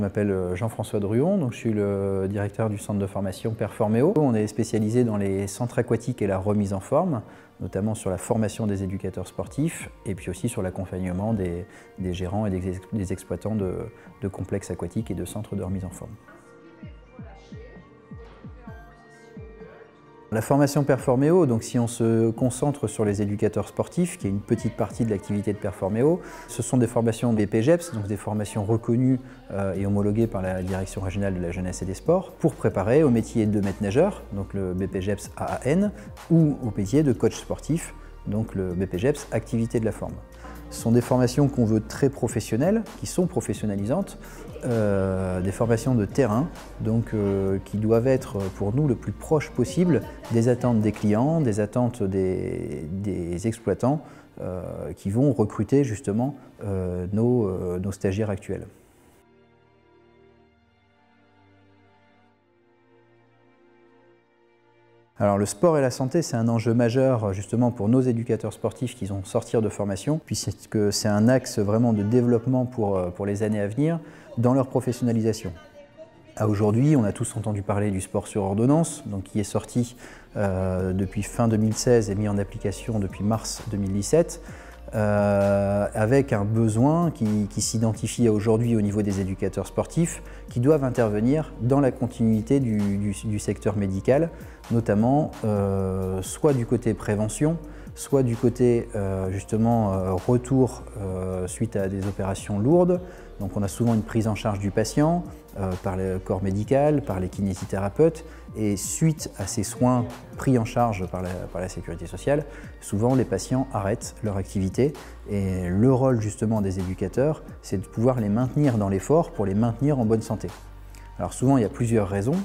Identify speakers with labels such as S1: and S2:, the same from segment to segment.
S1: Je m'appelle Jean-François Druon, donc je suis le directeur du centre de formation Performéo. On est spécialisé dans les centres aquatiques et la remise en forme, notamment sur la formation des éducateurs sportifs et puis aussi sur l'accompagnement des gérants et des exploitants de complexes aquatiques et de centres de remise en forme. La formation Performéo, donc si on se concentre sur les éducateurs sportifs, qui est une petite partie de l'activité de Performéo, ce sont des formations BPGEPS, donc des formations reconnues et homologuées par la Direction régionale de la jeunesse et des sports, pour préparer au métier de maître-nageur, donc le BPGEPS AAN, ou au métier de coach sportif, donc le BPGEPS activité de la forme. Ce sont des formations qu'on veut très professionnelles, qui sont professionnalisantes, des formations de terrain, donc qui doivent être pour nous le plus proche possible des attentes des clients, des attentes des exploitants qui vont recruter justement nos stagiaires actuels. Alors le sport et la santé, c'est un enjeu majeur justement pour nos éducateurs sportifs qui vont sortir de formation, puisque c'est un axe vraiment de développement pour les années à venir dans leur professionnalisation. Aujourd'hui, on a tous entendu parler du sport sur ordonnance, donc qui est sorti depuis fin 2016 et mis en application depuis mars 2017. Avec un besoin qui s'identifie aujourd'hui au niveau des éducateurs sportifs qui doivent intervenir dans la continuité du secteur médical, notamment soit du côté prévention, soit du côté justement retour suite à des opérations lourdes. Donc on a souvent une prise en charge du patient par le corps médical, par les kinésithérapeutes, et suite à ces soins pris en charge par la sécurité sociale, souvent les patients arrêtent leur activité et le rôle justement des éducateurs, c'est de pouvoir les maintenir dans l'effort pour les maintenir en bonne santé. Alors souvent il y a plusieurs raisons.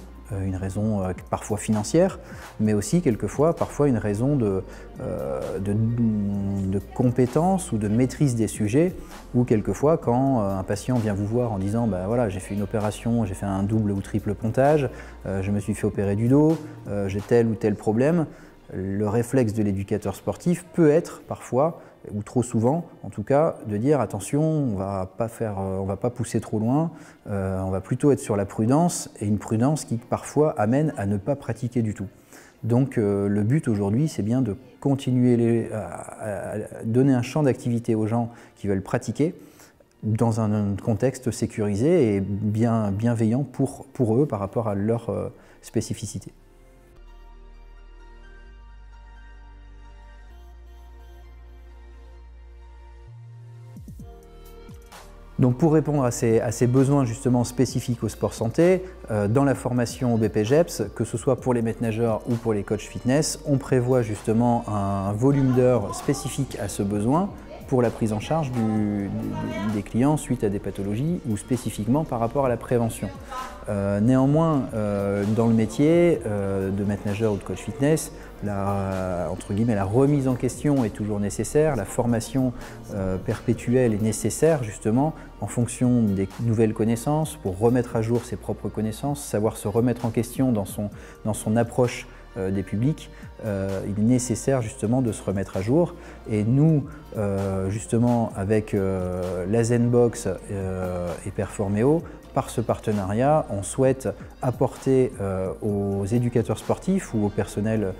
S1: Une raison parfois financière, mais aussi quelquefois parfois une raison de compétence ou de maîtrise des sujets, ou quelquefois quand un patient vient vous voir en disant bah voilà, j'ai fait une opération, j'ai fait un double ou triple pontage, je me suis fait opérer du dos, j'ai tel ou tel problème, le réflexe de l'éducateur sportif peut être parfois, ou trop souvent en tout cas, de dire attention, on va pas pousser trop loin, on va plutôt être sur la prudence, et une prudence qui parfois amène à ne pas pratiquer du tout. Donc le but aujourd'hui, c'est bien de continuer à donner un champ d'activité aux gens qui veulent pratiquer dans un contexte sécurisé et bienveillant pour eux par rapport à leur spécificité. Donc pour répondre à ces besoins justement spécifiques au sport santé, dans la formation au BPGEPS, que ce soit pour les maîtres-nageurs ou pour les coachs fitness, on prévoit justement un volume d'heures spécifique à ce besoin pour la prise en charge des clients suite à des pathologies ou spécifiquement par rapport à la prévention. Néanmoins, dans le métier de maître-nageur ou de coach fitness, la remise en question est toujours nécessaire, la formation perpétuelle est nécessaire justement en fonction des nouvelles connaissances, pour remettre à jour ses propres connaissances, savoir se remettre en question dans son approche des publics. Il est nécessaire justement de se remettre à jour, et nous justement avec la Zenbox et Performéo, par ce partenariat, on souhaite apporter aux éducateurs sportifs ou au personnel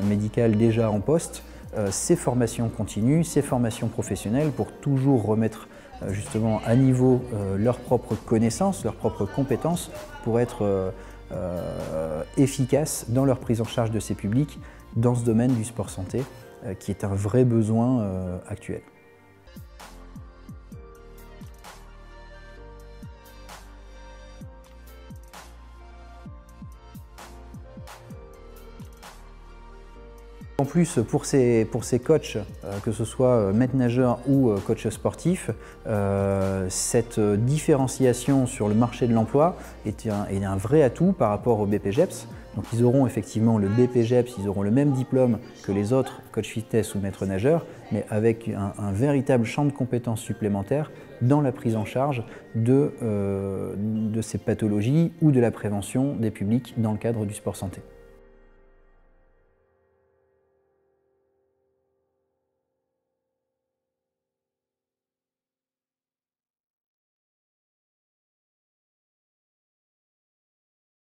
S1: médical déjà en poste ces formations continues, ces formations professionnelles pour toujours remettre justement à niveau leurs propres connaissances, leurs propres compétences pour être efficaces dans leur prise en charge de ces publics dans ce domaine du sport santé qui est un vrai besoin actuel. En plus, pour ces coachs, que ce soit maître-nageur ou coach sportif, cette différenciation sur le marché de l'emploi est un vrai atout par rapport au BPGEPS. Donc ils auront effectivement le BPGEPS, ils auront le même diplôme que les autres coach fitness ou maître-nageurs, mais avec un véritable champ de compétences supplémentaires dans la prise en charge de ces pathologies ou de la prévention des publics dans le cadre du sport santé.